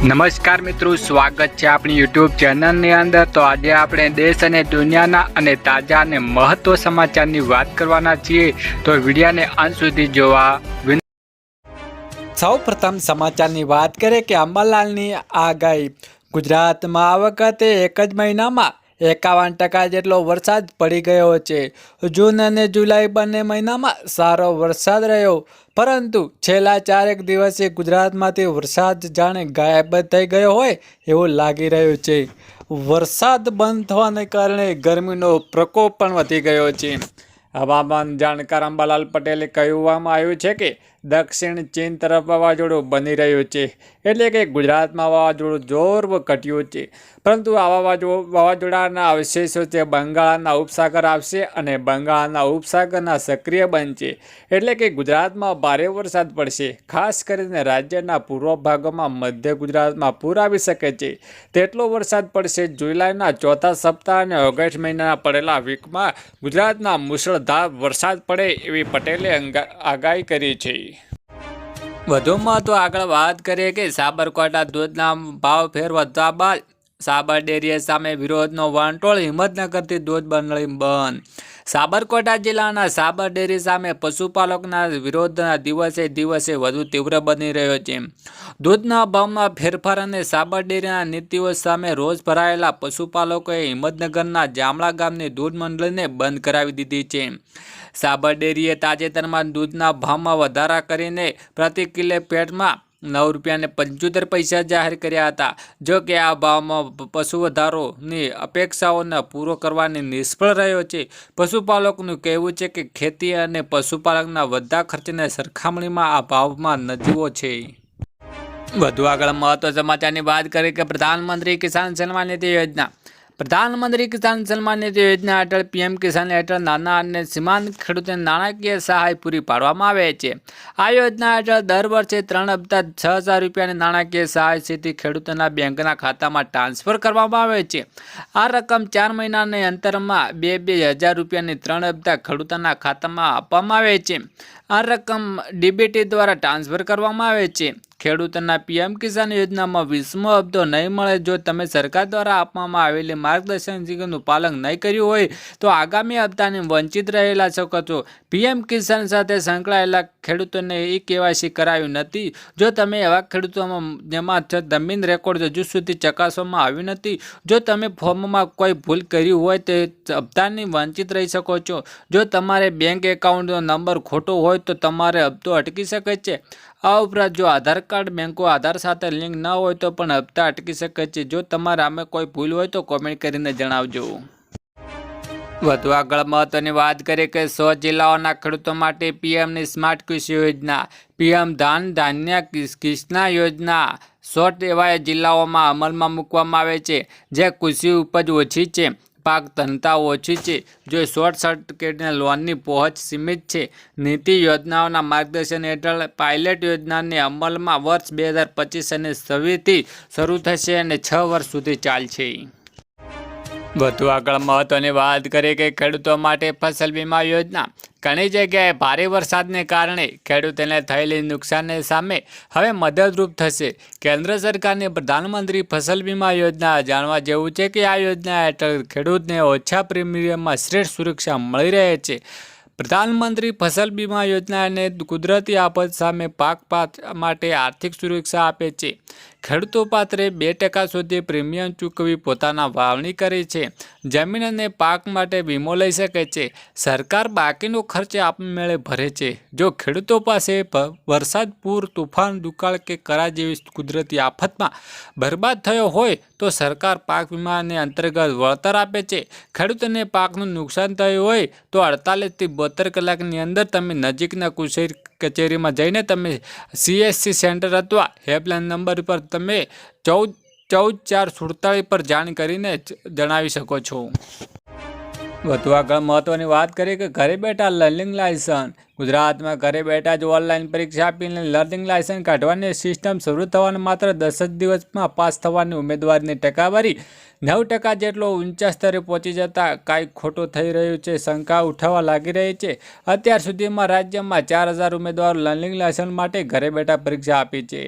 નમસ્કાર મિત્રો, સ્વાગત છે આપણી યુટ્યુબ ચેનલની અંદર। તો આજે આપણે દેશ અને દુનિયાના અને તાજા અને મહત્વ સમાચારની વાત કરવાના છીએ, તો વિડીયોને અંત સુધી જોવા। સૌ પ્રથમ સમાચારની વાત કરીએ કે અંબાલાલની આગાહી। ગુજરાતમાં આ વખતે એક જ મહિનામાં 51% જેટલો વરસાદ પડી ગયો છે। જૂન અને જુલાઈ બંને મહિનામાં સારો વરસાદ રહ્યો, પરંતુ છેલ્લા 4 દિવસે ગુજરાતમાંથી વરસાદ જાણે ગાયબ થઈ ગયો હોય એવું લાગી રહ્યું છે। વરસાદ બંધ થવાને કારણે ગરમીનો પ્રકોપ પણ વધી ગયો છે। હવામાન જાણકાર અંબાલાલ પટેલે કહેવામાં આવ્યું છે કે દક્ષિણ ચીન તરફ વાવાઝોડું બની રહ્યું છે, એટલે કે ગુજરાતમાં વાવાઝોડું જોર ઘટ્યું છે, પરંતુ આ વાવાઝોડાના અવશેષો તે બંગાળના ઉપસાગર આવશે અને બંગાળના ઉપસાગરના સક્રિય બનશે, એટલે કે ગુજરાતમાં ભારે વરસાદ પડશે। ખાસ કરીને રાજ્યના પૂર્વ ભાગોમાં મધ્ય ગુજરાતમાં પૂર આવી શકે છે, તેટલો વરસાદ પડશે। જુલાઈના ચોથા સપ્તાહ અને ઓગસ્ટ મહિનાના પડેલા વીકમાં ગુજરાતના મુશળધાર વરસાદ પડે એવી પટેલે આગાહી કરી છે। વધુમાં તો આગળ વાત કરીએ કે સાબરકાંઠા દૂધના ભાવ ફેર વધવા બાદ સાબર ડેરીએ સામે વિરોધનો વંટોળ। હિંમતનગરથી દૂધ મંડળી બંધ। સાબરકાંઠા જિલ્લાના સાબર ડેરી સામે પશુપાલકોના વિરોધના દિવસે દિવસે વધુ તીવ્ર બની રહ્યો છે। દૂધના ભાવમાં ફેરફાર અને સાબર ડેરીના નીતિઓ સામે રોષ ભરાયેલા પશુપાલકોએ હિંમતનગરના જામડા ગામની દૂધ મંડળીને બંધ કરાવી દીધી છે। સાબર ડેરીએ તાજેતરમાં દૂધના ભાવમાં વધારા કરીને પ્રતિ કિલો પેટમાં ₹9.75 જાહેર કર્યા હતા। જો કે આ ભાવમાં પશુ વધારોની અપેક્ષાઓને પૂરો કરવાની નિષ્ફળ રહ્યો છે। પશુપાલકોનું કહેવું છે કે ખેતી અને પશુપાલનના વધતા ખર્ચની સરખામણીમાં આ ભાવમાં નજીવો છે। વધુ આગળ મહત્વ સમાચારની વાત કરીએ કે પ્રધાનમંત્રી કિસાન સન્માન નિધિ યોજના। પ્રધાનમંત્રી કિસાન સન્માન નિધિ યોજના હેઠળ પીએમ કિસાન હેઠળ નાના અને સીમાંત ખેડૂતોને નાણાકીય સહાય પૂરી પાડવામાં આવે છે। આ યોજના હેઠળ દર વર્ષે 3 અબજ 6,000 રૂપિયાની નાણાકીય સહાય સીધી ખેડૂતોના બેંકના ખાતામાં ટ્રાન્સફર કરવામાં આવે છે। આ રકમ 4 મહિનાના અંતરમાં 2,000 રૂપિયાની 3 અબજ ખેડૂતોના ખાતામાં આપવામાં આવે છે। આ રકમ ડીબીટી દ્વારા ટ્રાન્સફર કરવામાં આવે છે। ખેડૂતોના પીએમ કિસાન યોજનામાં 20મો હપ્તો નહીં મળે જો તમે સરકાર દ્વારા આપવામાં આવેલી માર્ગદર્શિકાનું પાલન નહીં કર્યું હોય તો આગામી હપ્તાની વંચિત રહેલા શકો છો। પીએમ કિસાન સાથે સંકળાયેલા ખેડૂતોને કેવાયસી કરાયું નથી। જો તમે એવા ખેડૂતોમાં જેમાં જમીન રેકોર્ડ હજુ સુધી ચકાસવામાં આવ્યું નથી, જો તમે ફોર્મમાં કોઈ ભૂલ કરી હોય તે હપ્તાની વંચિત રહી શકો છો। જો તમારે બેંક એકાઉન્ટનો નંબર ખોટો હોય તો તમારે હપ્તો અટકી શકે છે। આ ઉપરાંત જો આધાર કાર્ડ બેંકો આધાર સાથે લિંક ન હોય તો પણ હપ્તા અટકી શકે છે। જો તમારા આમે કોઈ ભૂલ હોય તો કોમેન્ટ કરીને જણાવજો। વધુ આગળ મહત્વની વાત કરીએ કે 100 જિલ્લાઓના ખેડૂતો માટે પીએમની સ્માર્ટ કૃષિ યોજના। પીએમ ધાન્ય કિસાન યોજના 100 એવા જિલ્લાઓમાં અમલમાં મૂકવામાં આવે છે જે કૃષિ ઉપજ ઓછી છે, પાક ઘનતા ઓછી છે, જો શોર્ટ સર્કિટને લોનની પહોંચ સીમિત છે। નીતિ યોજનાઓના માર્ગદર્શન હેઠળ પાયલટ યોજનાને અમલમાં વર્ષ 2025 અને 26થી શરૂ થશે અને 6 વર્ષ સુધી ચાલશે। વધુ આગળ મહત્વની વાત કરીએ કે ખેડૂતો માટે ફસલ વીમા યોજના। ઘણી જગ્યાએ ભારે વરસાદને કારણે ખેડૂતોને થયેલી નુકસાનની સામે હવે મદદરૂપ થશે। કેન્દ્ર સરકારની પ્રધાનમંત્રી ફસલ વીમા યોજના જાણવા જેવું છે કે આ યોજના હેઠળ ખેડૂતને ઓછા પ્રીમિયમમાં શ્રેષ્ઠ સુરક્ષા મળી રહે છે। પ્રધાનમંત્રી ફસલ વીમા યોજનાને કુદરતી આફત સામે પાક માટે આર્થિક સુરક્ષા આપે છે। ખેડૂતો પાત્રે 2% સુધી પ્રીમિયમ ચૂકવી પોતાના વાવણી કરી છે, જમીન અને પાક માટે વીમો લઈ શકે છે। સરકાર બાકીનો ખર્ચ આપમેળે ભરે છે। જો ખેડૂતો પાસે વરસાદ, પૂર, તુફાન, દુકાળ કે કરા જેવી કુદરતી આફતમાં બરબાદ થયો હોય તો સરકાર પાક વીમાને અંતર્ગત વળતર આપે છે। ખેડૂતોને પાકનું નુકસાન થયું હોય તો 48 થી 72 કલાકની અંદર તમે નજીકના કૃષિ કચેરીમાં જઈને તમે CSC સેન્ટર અથવા હેલ્પલાઇન નંબર પર તમે 14 પર જાણ કરીને જણાવી શકો છો। વધુ આગળ મહત્વની વાત કરીએ કે ઘરે બેઠા લર્નિંગ લાયસન્સ। ગુજરાતમાં ઘરે બેઠા જ ઓનલાઈન પરીક્ષા આપીને લર્નિંગ લાયસન્સ કાઢવાની સિસ્ટમ શરૂ થવાને માત્ર 10 જ દિવસમાં પાસ થવાની ઉમેદવારની ટકાવારી 9% જેટલો ઊંચા સ્તરે પહોંચી જતા કાંઈ ખોટું થઈ રહ્યું છે શંકા ઉઠાવવા લાગી રહી છે. અત્યાર સુધીમાં રાજ્યમાં 4000 ઉમેદવારો લર્નિંગ લાયસન્સ માટે ઘરે બેઠા પરીક્ષા આપી છે.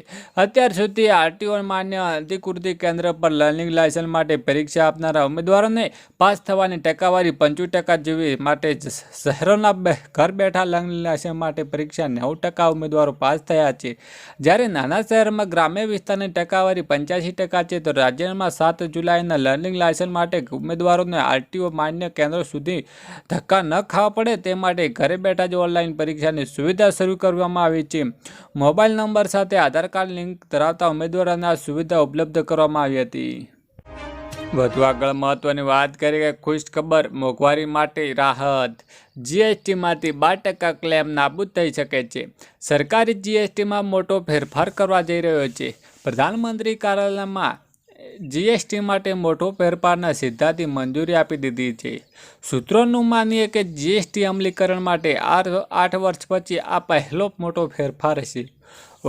અત્યાર સુધી આરટીઓ માન્ય અધિકૃત કેન્દ્ર પર લર્નિંગ લાયસન્સ માટે પરીક્ષા આપનારા ઉમેદવારોને પાસ થવાની ટકાવારી 75% જેવી માટે શહેરોના ઘર બેઠા લર્નિંગ લાયસન્સ માટે પરીક્ષા 9% ઉમેદવારો પાસ થયા છે. જ્યારે નાના શહેરમાં ગ્રામ્ય વિસ્તારની ટકાવારી 85% છે તો રાજ્યમાં 7 જુલાઈના લર્નિંગ લાયસન્સ માટે ઉમેદવારોને આરટીઓ માન્ય કેન્દ્રો સુધી ધક્કા ન ખાવા પડે તે માટે ઘરે બેઠા જ ઓનલાઈન પરીક્ષાની સુવિધા શરૂ કરવામાં આવી છે. મોબાઈલ નંબર સાથે આધાર કાર્ડ લિંક ધરાવતા ઉમેદવારોને આ સુવિધા ઉપલબ્ધ કરવામાં આવી હતી. વધુ આગળ મહત્વની વાત કરીએ કે ખુશ ખબર, મોંઘવારી માટે રાહત. જીએસટીમાંથી 12% ક્લેમ નાબૂદ થઈ શકે છે. સરકારી જીએસટીમાં મોટો ફેરફાર કરવા જઈ રહ્યો છે. પ્રધાનમંત્રી કાર્યાલયમાં જીએસટી માટે મોટો ફેરફારના સિદ્ધાંતની મંજૂરી આપી દીધી છે. સૂત્રોનું માનીએ કે જીએસટી અમલીકરણ માટે 8 વર્ષ પછી આ પહેલો મોટો ફેરફાર છે.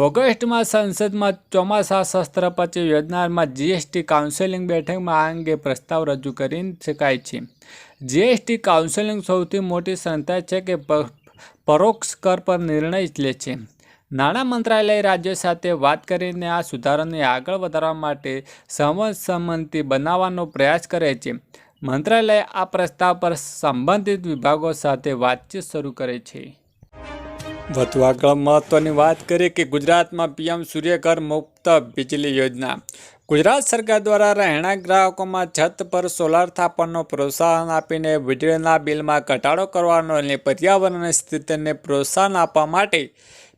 ઓગસ્ટમાં સંસદમાં ચોમાસા સત્ર પછી યોજનારમાં જીએસટી કાઉન્સિલિંગ બેઠકમાં આ અંગે પ્રસ્તાવ રજૂ કરી શકાય છે. જીએસટી કાઉન્સિલિંગ સૌથી મોટી સંસ્થા છે કે પરોક્ષ કર પર નિર્ણય લે છે. નાણાં મંત્રાલય રાજ્યો સાથે વાત કરીને આ સુધારાને આગળ વધારવા માટે સહમતિ બનાવવાનો પ્રયાસ કરે છે. મંત્રાલય આ પ્રસ્તાવ પર સંબંધિત વિભાગો સાથે વાતચીત શરૂ કરે છે. વધુ આગળ મહત્વની વાત કરીએ કે ગુજરાતમાં પીએમ સૂર્યઘર મુફ્ત વીજળી યોજના. ગુજરાત સરકાર દ્વારા રહેણાંક ગ્રાહકોમાં છત પર સોલાર સ્થાપનનો પ્રોત્સાહન આપીને વીજળીના બિલમાં ઘટાડો કરવાનો અને પર્યાવરણની સ્થિતિને પ્રોત્સાહન આપવા માટે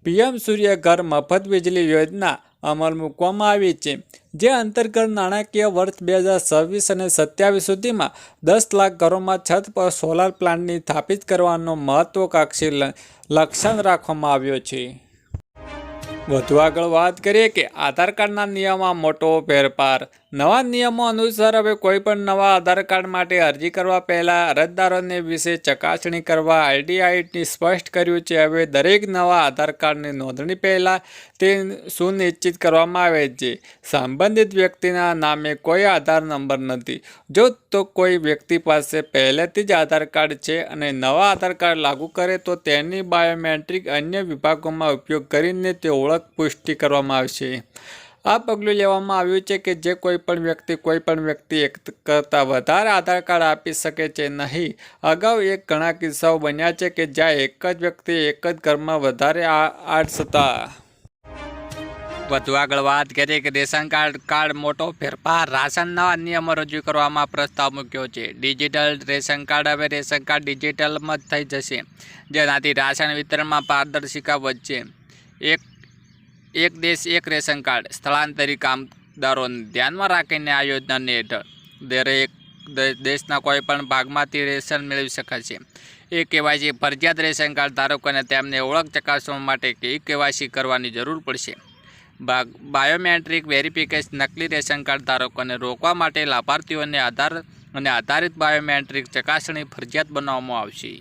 પીએમ સૂર્યઘર મફત વીજળી યોજના અમલ મૂકવામાં આવી છે. જે અંતર્ગત નાણાકીય વર્ષ 2026 અને 27 સુધીમાં 10 લાખ ઘરોમાં છત પર સોલાર પ્લાન્ટની સ્થાપિત કરવાનો મહત્વાકાંક્ષી લક્ષ્યાંક રાખવામાં આવ્યો છે. વધુ આગળ વાત કરીએ કે આધાર કાર્ડના નિયમમાં મોટો ફેરફાર. નવા નિયમો અનુસાર હવે કોઈપણ નવા આધાર કાર્ડ માટે અરજી કરવા પહેલાં અરજદારોને વિશે ચકાસણી કરવા આરટીઆઈએ સ્પષ્ટ કર્યું છે. હવે દરેક નવા આધાર કાર્ડની નોંધણી પહેલાં તે સુનિશ્ચિત કરવામાં આવે છે સંબંધિત વ્યક્તિના નામે કોઈ આધાર નંબર નથી. જો તો કોઈ વ્યક્તિ પાસે પહેલેથી જ આધાર કાર્ડ છે અને નવા આધાર કાર્ડ લાગુ કરે તો તેની બાયોમેટ્રિક અન્ય વિભાગોમાં ઉપયોગ કરીને તે ઓળખ પુષ્ટિ કરવામાં આવશે. આ પગલું લેવામાં આવ્યું છે કે જે કોઈપણ વ્યક્તિ એક કરતાં વધારે આધાર કાર્ડ આપી શકે છે નહીં. અગાઉ ઘણા કિસ્સાઓ બન્યા છે કે જ્યાં એક જ વ્યક્તિ એક જ ઘરમાં વધારે આર્ટ્સ હતા. વધુ આગળ વાત કરીએ કે રેશન કાર્ડ મોટો ફેરફાર. રાશન નવા નિયમો રજૂ કરવામાં પ્રસ્તાવ મૂક્યો છે. Digital ration card. હવે રેશન કાર્ડ ડિજિટલમાં જ થઈ જશે જેનાથી રાશન વિતરણમાં પારદર્શિતા વધશે. એક દેશ એક રેશન કાર્ડ. સ્થળાંતરિત કામદારોને ધ્યાનમાં રાખીને આ યોજનાને હેઠળ દરેક દેશના કોઈપણ ભાગમાંથી રેશન મેળવી શકાશે. કેવાયસી ફરજિયાત. રેશન કાર્ડ ધારકોને તેમને ઓળખ ચકાસવા માટે કેવાયસી કરવાની જરૂર પડશે. Biometric verification. નકલી રેશન કાર્ડ ધારકોને રોકવા માટે લાભાર્થીઓને આધારિત બાયોમેટ્રિક ચકાસણી ફરજિયાત બનાવવામાં આવશે.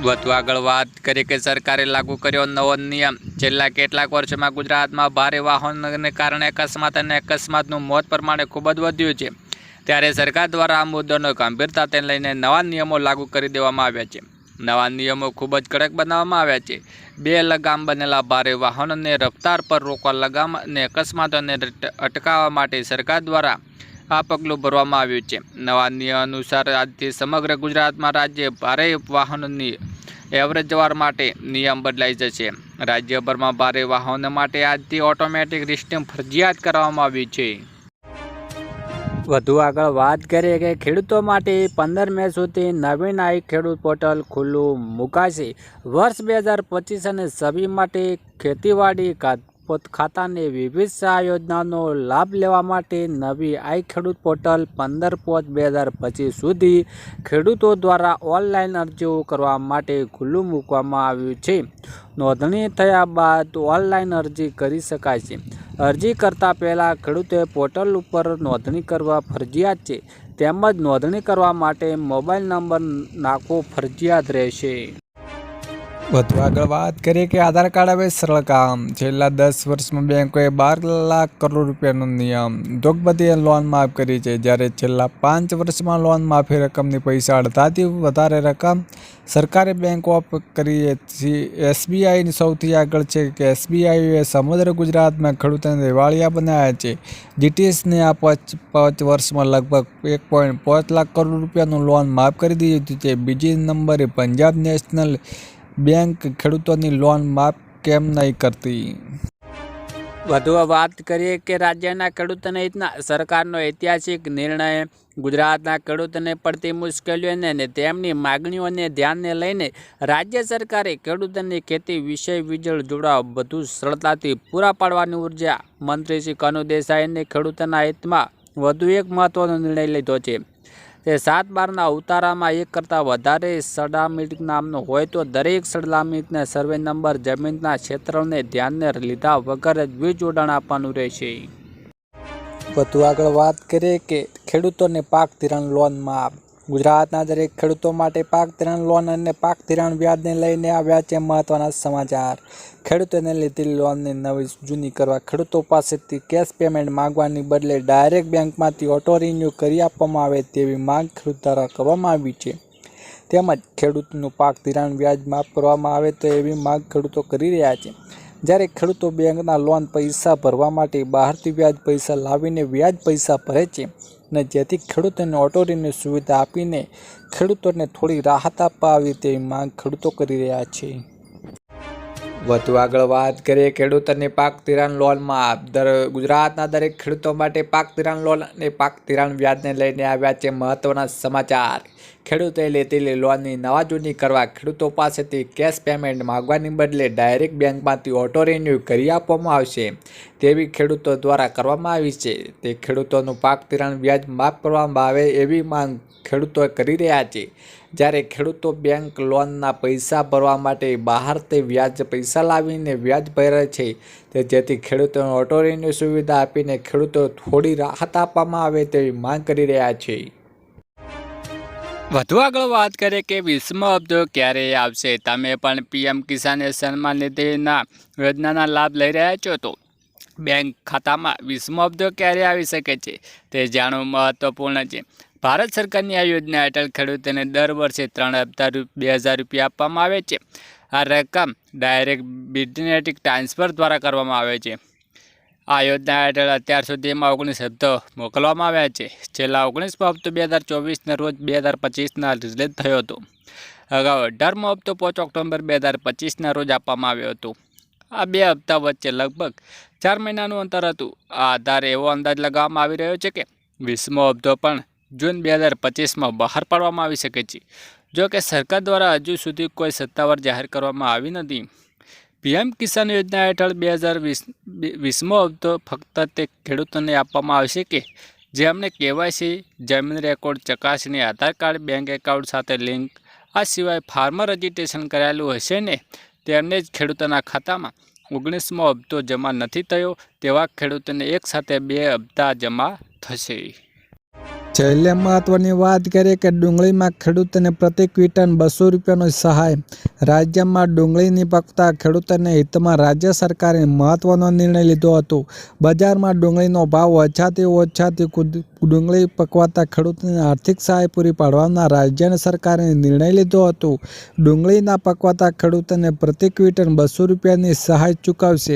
વધુ આગળ વાત કરીએ કે સરકારે લાગુ કર્યો નવો નિયમ. છેલ્લા કેટલાક વર્ષોમાં ગુજરાતમાં ભારે વાહનોને કારણે અકસ્માતનું મોત પ્રમાણે ખૂબ જ વધ્યું છે. ત્યારે સરકાર દ્વારા આ મુદ્દાનો ગંભીરતાને લઈને નવા નિયમો લાગુ કરી દેવામાં આવ્યા છે. નવા નિયમો ખૂબ જ કડક બનાવવામાં આવ્યા છે. 2 લગામ બનેલા ભારે વાહનોને રફતાર પર રોકવા, લગામ અને અકસ્માતોને અટકાવવા માટે સરકાર દ્વારા આ પગલું ભરવામાં આવ્યું છે. નવા નિયમ અનુસાર આજથી સમગ્ર ગુજરાતમાં રાજ્ય ભારે વાહનોની એવરેજ જવાર માટે નિયમ બદલાઈ જશે. રાજ્યભરમાં ભારે વાહનો માટે આજથી ઓટોમેટિક રિસ્ટિંગ ફરજિયાત કરવામાં આવી છે. વધુ આગળ વાત કરીએ કે ખેડૂતો માટે 15 મે સુધી નવીન આઈ ખેડૂત પોર્ટલ ખુલ્લું મુકાશે. વર્ષ 2025 અને 26 માટે ખેતીવાડી ખાતાની વિવિધ સહાય યોજનાનો લાભ લેવા માટે નવી આઈ ખેડૂત પોર્ટલ 15/5/2025 સુધી ખેડૂતો દ્વારા ઓનલાઈન અરજીઓ કરવા માટે ખુલ્લું મૂકવામાં આવ્યું છે. નોંધણી થયા બાદ ઓનલાઈન અરજી કરી શકાય છે. અરજી કરતા પહેલાં ખેડૂતોએ પોર્ટલ ઉપર નોંધણી કરવા ફરજિયાત છે. તેમજ નોંધણી કરવા માટે મોબાઈલ નંબર નાખવો ફરજિયાત રહેશે. વધુ આગળ વાત કરીએ કે આધાર કાર્ડ હવે સરળ કામ. છેલ્લા 10 વર્ષમાં બેંકોએ 12 લાખ કરોડ રૂપિયાનો નિયમ ઉદ્યોગપતિએ લોન માફ કરી છે, જ્યારે છેલ્લા 5 વર્ષમાં લોન માફી રકમની પૈસા અડધાથી વધારે રકમ સરકારે બેંકો કરી છે. એસબીઆઈ સૌથી આગળ છે કે એસબીઆઈએ સમગ્ર ગુજરાતમાં ખેડૂતોને દિવાળિયા બનાવ્યા છે. જીટીએસને આ 5 વર્ષમાં લગભગ 1.5 લાખ કરોડ રૂપિયાનું લોન માફ કરી દીધું છે. બીજી નંબરે પંજાબ નેશનલ બેંક ખેડૂતોની લોન માફ કેમ નહીં કરતી? વધુ વાત કરીએ કે રાજ્યના ખેડૂતોના હિતના સરકારનો ઐતિહાસિક નિર્ણય ગુજરાતના ખેડૂતોને પડતી મુશ્કેલીઓને અને તેમની માગણીઓને ધ્યાનને લઈને રાજ્ય સરકારે ખેડૂતોની ખેતી વિષય વીજળ જોડાવા વધુ સરળતાથી પૂરા પાડવાની ઉર્જા મંત્રી શ્રી કનુ દેસાઈને ખેડૂતોના હિતમાં વધુ એક મહત્વનો નિર્ણય લીધો છે. તે 7/12ના ઉતારામાં 1 કરતાં વધારે સડામીટ નામનો હોય તો દરેક સડામીટને સર્વે નંબર, જમીનના ક્ષેત્રને ધ્યાને લીધા વગર જ વીજ જોડાણ આપવાનું રહેશે. વધુ આગળ વાત કરીએ કે ખેડૂતોને પાક ધિરાણ લોન માફ. ગુજરાતના દરેક ખેડૂતો માટે પાક ધિરાણ લોન અને પાક ધિરાણ વ્યાજને લઈને આવ્યા છે મહત્વના સમાચાર. ખેડૂતોને લીધેલી લોનને નવી જૂની કરવા ખેડૂતો પાસેથી કેશ પેમેન્ટ માંગવાની બદલે ડાયરેક્ટ બેંકમાંથી ઓટો રિન્યૂ કરી આપવામાં આવે તેવી માંગ ખેડૂત દ્વારા કરવામાં આવી છે. તેમજ ખેડૂતનું પાક ધિરાણ વ્યાજ માફ કરવામાં આવે તો એવી માંગ ખેડૂતો કરી રહ્યા છે. જ્યારે ખેડૂતો બેંકના લોન પૈસા ભરવા માટે બહારથી વ્યાજ પૈસા લાવીને વ્યાજ પૈસા ભરે છે અને જેથી ખેડૂતોને ઓટો રિન્યૂ સુવિધા આપીને ખેડૂતોને થોડી રાહત આપવા આવે તેવી માંગ ખેડૂતો કરી રહ્યા છે. વધુ આગળ વાત કરીએ ખેડૂતોની પાક ધિરાણ લોન માફ. ગુજરાતના દરેક ખેડૂતો માટે પાક ધિરાણ લોન અને પાક ધિરાણ વ્યાજને લઈને આવ્યા છે મહત્વના સમાચાર. ખેડૂતોએ લીધેલી લોનની નવા જૂની કરવા ખેડૂતો પાસેથી કેશ પેમેન્ટ માંગવાની બદલે ડાયરેક્ટ બેંકમાંથી ઓટો રિન્યૂ કરી આપવામાં આવશે તેવી ખેડૂતો દ્વારા કરવામાં આવી છે. તે ખેડૂતોનું પાક ધિરાણ વ્યાજ માફ કરવામાં આવે એવી માંગ ખેડૂતો કરી રહ્યા છે. જ્યારે ખેડૂતો બેંક લોનના પૈસા ભરવા માટે બહારથી વ્યાજ પૈસા લાવીને વ્યાજ ભરે છે જેથી ખેડૂતોને ઓટો રિન્યૂ સુવિધા આપીને ખેડૂતો થોડી રાહત આપવામાં આવે તેવી માંગ કરી રહ્યા છે. વધુ આગળ વાત કરીએ કે 20મો હપ્તો ક્યારે આવશે? તમે પણ પીએમ કિસાન સન્માન નિધિના યોજનાના લાભ લઈ રહ્યા છો તો બેંક ખાતામાં 20મો હપ્તો ક્યારે આવી શકે છે તે જાણવું મહત્વપૂર્ણ છે. ભારત સરકારની આ યોજના હેઠળ ખેડૂતોને દર વર્ષે 3 હપ્તા 2,000 રૂપિયા આપવામાં આવે છે. આ રકમ ડાયરેક્ટ બેનિફિટ ટ્રાન્સફર દ્વારા કરવામાં આવે છે. આ યોજના હેઠળ અત્યાર સુધીમાં 19 હપ્તો મોકલવામાં આવ્યા છે. છેલ્લા 19મો હપ્તો 2024ના રોજ 2025ના રિલીઝ થયો હતો. અગાઉ 18મો હપ્તો 5 ઓક્ટોબર 2025ના રોજ આપવામાં આવ્યો હતો. આ 2 હપ્તા વચ્ચે લગભગ 4 મહિનાનું અંતર હતું. આ આધારે એવો અંદાજ લગાવવામાં આવી રહ્યો છે કે 20મો હપ્તો પણ જૂન 2025માં બહાર પાડવામાં આવી શકે છે. જો કે સરકાર દ્વારા હજુ સુધી કોઈ સત્તાવાર જાહેર કરવામાં આવી નથી. પીએમ કિસાન યોજના હેઠળ 2020મો હપ્તો ફક્ત તે ખેડૂતોને આપવામાં આવશે કે જેમને કેવાયસી, જમીન રેકોર્ડ ચકાસણી, આધાર કાર્ડ, બેંક એકાઉન્ટ સાથે લિંક, આ સિવાય ફાર્મર રજિસ્ટ્રેશન કરાયેલું હશે ને તેમને જ ખેડૂતોના ખાતામાં 19મો હપ્તો જમા નથી થયો તેવા ખેડૂતોને એકસાથે 2 હપ્તા જમા થશે. છેલ્લે મહત્વની વાત કરીએ કે ડુંગળીમાં ખેડૂતોને પ્રતિ ક્વિન્ટલ 200 રૂપિયાનો સહાય. રાજ્યમાં ડુંગળીની પકવતા ખેડૂતોને હિતમાં રાજ્ય સરકારે મહત્વનો નિર્ણય લીધો હતો. બજારમાં ડુંગળીનો ભાવ ઓછાથી ડુંગળી પકવતા ખેડૂતોને આર્થિક સહાય પૂરી પાડવાના રાજ્ય સરકારે નિર્ણય લીધો હતો. ડુંગળીના પકવતા ખેડૂતોને પ્રતિ ક્વિન્ટલ 200 રૂપિયાની સહાય ચૂકવશે.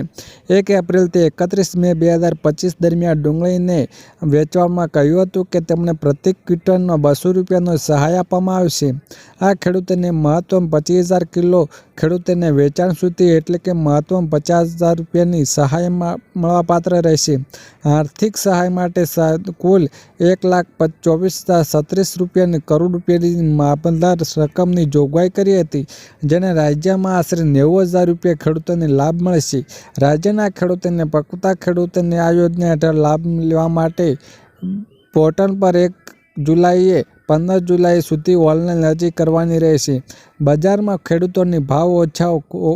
1 એપ્રિલથી 31 મે 2025 દરમિયાન ડુંગળીને વેચવામાં કહ્યું હતું કે તેમને પ્રતિ ક્વિન્ટલનો 200 રૂપિયાનો સહાય આપવામાં આવશે. આ ખેડૂતોને મહત્તમ 25,000 કિલો ખેડૂતોને વેચાણ સુધી એટલે કે મહત્તમ 50,000 રૂપિયાની સહાય મળવાપાત્ર રહેશે. આર્થિક સહાય માટે કુલ 1,24,036 કરોડ રૂપિયાની મામલતદાર રકમની જોગવાઈ કરી હતી, જેને રાજ્યમાં આશરે 90,000 રૂપિયા ખેડૂતોને લાભ મળશે. રાજ્યના ખેડૂતોને પકવતા ખેડૂતોને આ યોજના હેઠળ લાભ લેવા માટે પોર્ટલ પર 1 જુલાઈએ 15 જુલાઈ સુધી ઓનલાઈન અરજી કરવાની રહેશે. બજારમાં ખેડૂતોની ભાવ ઓછા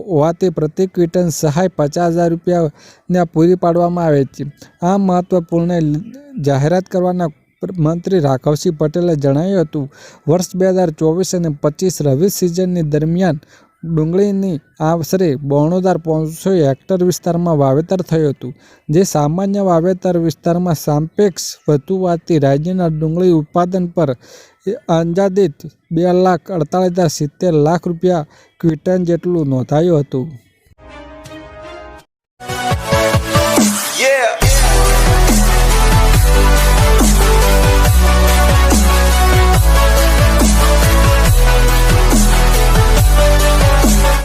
હોવાથી પ્રતિ ક્વિન્ટલ સહાય 50,000 રૂપિયા પૂરી પાડવામાં આવે છે. આ મહત્વપૂર્ણ જાહેરાત કરવાના મંત્રી રાઘવસિંહ પટેલે જણાવ્યું હતું. વર્ષ 2024 અને 25 રવિ સિઝનની દરમિયાન ડુંગળીની આશરે 92,500 હેક્ટર વિસ્તારમાં વાવેતર થયું હતું, જે સામાન્ય વાવેતર વિસ્તારમાં સાપેક્ષ વધુ હોવાથી રાજ્યના ડુંગળી ઉત્પાદન પર અંદાજિત 2,48,70 લાખ રૂપિયા ક્વિન્ટલ જેટલું નોંધાયું હતું.